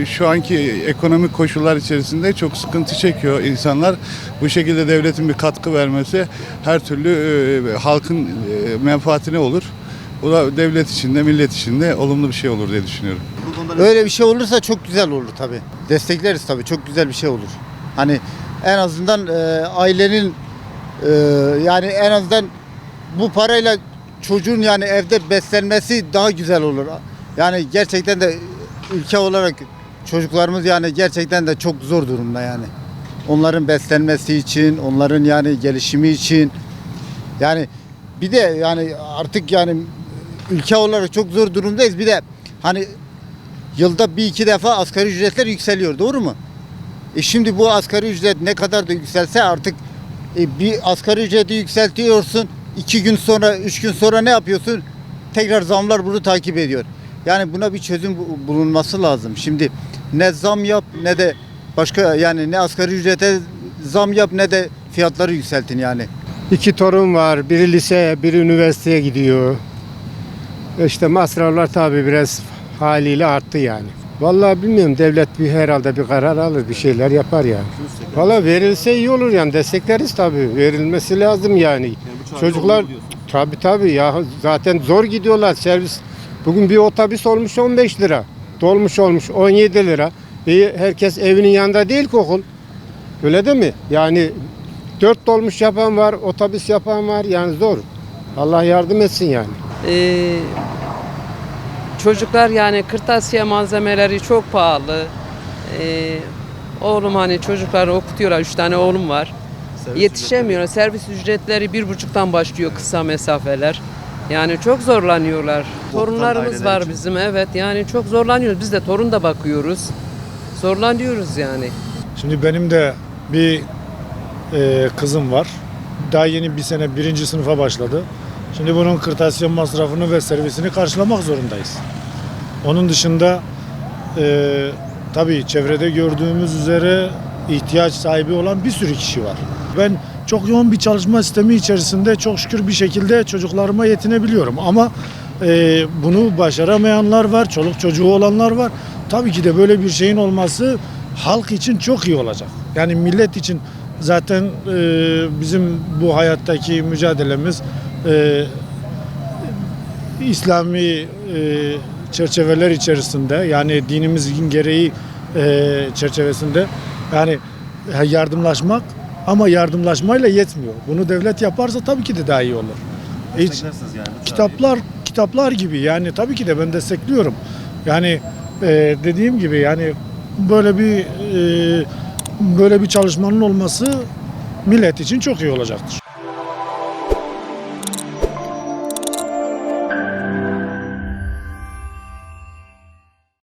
Şu anki ekonomik koşullar içerisinde çok sıkıntı çekiyor insanlar. Bu şekilde devletin bir katkı vermesi her türlü halkın menfaatine olur. Bu da devlet için de millet için de olumlu bir şey olur diye düşünüyorum. Öyle bir şey olursa çok güzel olur tabii. Destekleriz tabii. Çok güzel bir şey olur. Hani en azından ailenin yani en azından bu parayla çocuğun yani evde beslenmesi daha güzel olur. Yani gerçekten de ülke olarak çocuklarımız yani gerçekten de çok zor durumda yani. Onların beslenmesi için, onların yani gelişimi için yani bir de yani artık yani ülke olarak çok zor durumdayız. Bir de hani yılda bir iki defa asgari ücretler yükseliyor, doğru mu? Şimdi bu asgari ücret ne kadar da yükselse artık bir asgari ücreti yükseltiyorsun. 2 gün sonra, 3 gün sonra ne yapıyorsun? Tekrar zamlar bunu takip ediyor. Yani buna bir çözüm bulunması lazım. Şimdi ne zam yap ne de başka yani ne asgari ücrete zam yap ne de fiyatları yükseltin yani. 2 torun var. Biri liseye, biri üniversiteye gidiyor. İşte masraflar tabii biraz haliyle arttı yani. Vallahi bilmiyorum, devlet herhalde bir karar alır, bir şeyler yapar yani. Vallahi verilse iyi olur yani, destekleriz tabii. Verilmesi lazım yani. Çocuklar tabii ya, zaten zor gidiyorlar servis. Bugün bir otobüs olmuş 15 lira. Dolmuş olmuş 17 lira. Herkes evinin yanında değil ki okul. Öyle değil mi? Yani 4 dolmuş yapan var, otobüs yapan var, yani zor. Allah yardım etsin yani. Çocuklar yani kırtasiye malzemeleri çok pahalı. Oğlum hani çocukları okutuyorlar. 3 tane oğlum var. Yetişemiyor. Servis ücretleri 1,5'tan başlıyor kısa mesafeler. Yani çok zorlanıyorlar. Torunlarımız var bizim, evet, yani çok zorlanıyoruz. Biz de torun da bakıyoruz. Zorlanıyoruz yani. Şimdi benim de bir kızım var. Daha yeni bir sene 1. sınıfa başladı. Şimdi bunun kırtasiye masrafını ve servisini karşılamak zorundayız. Onun dışında tabii çevrede gördüğümüz üzere ihtiyaç sahibi olan bir sürü kişi var. Ben çok yoğun bir çalışma sistemi içerisinde çok şükür bir şekilde çocuklarıma yetinebiliyorum. Ama bunu başaramayanlar var, çoluk çocuğu olanlar var. Tabii ki de böyle bir şeyin olması halk için çok iyi olacak. Yani millet için zaten bizim bu hayattaki mücadelemiz İslami çerçeveler içerisinde, yani dinimizin gereği çerçevesinde yani yardımlaşmak, ama yardımlaşmayla yetmiyor. Bunu devlet yaparsa tabii ki de daha iyi olur. Kitaplar gibi yani tabii ki de ben destekliyorum. Yani dediğim gibi yani böyle bir çalışmanın olması millet için çok iyi olacaktır.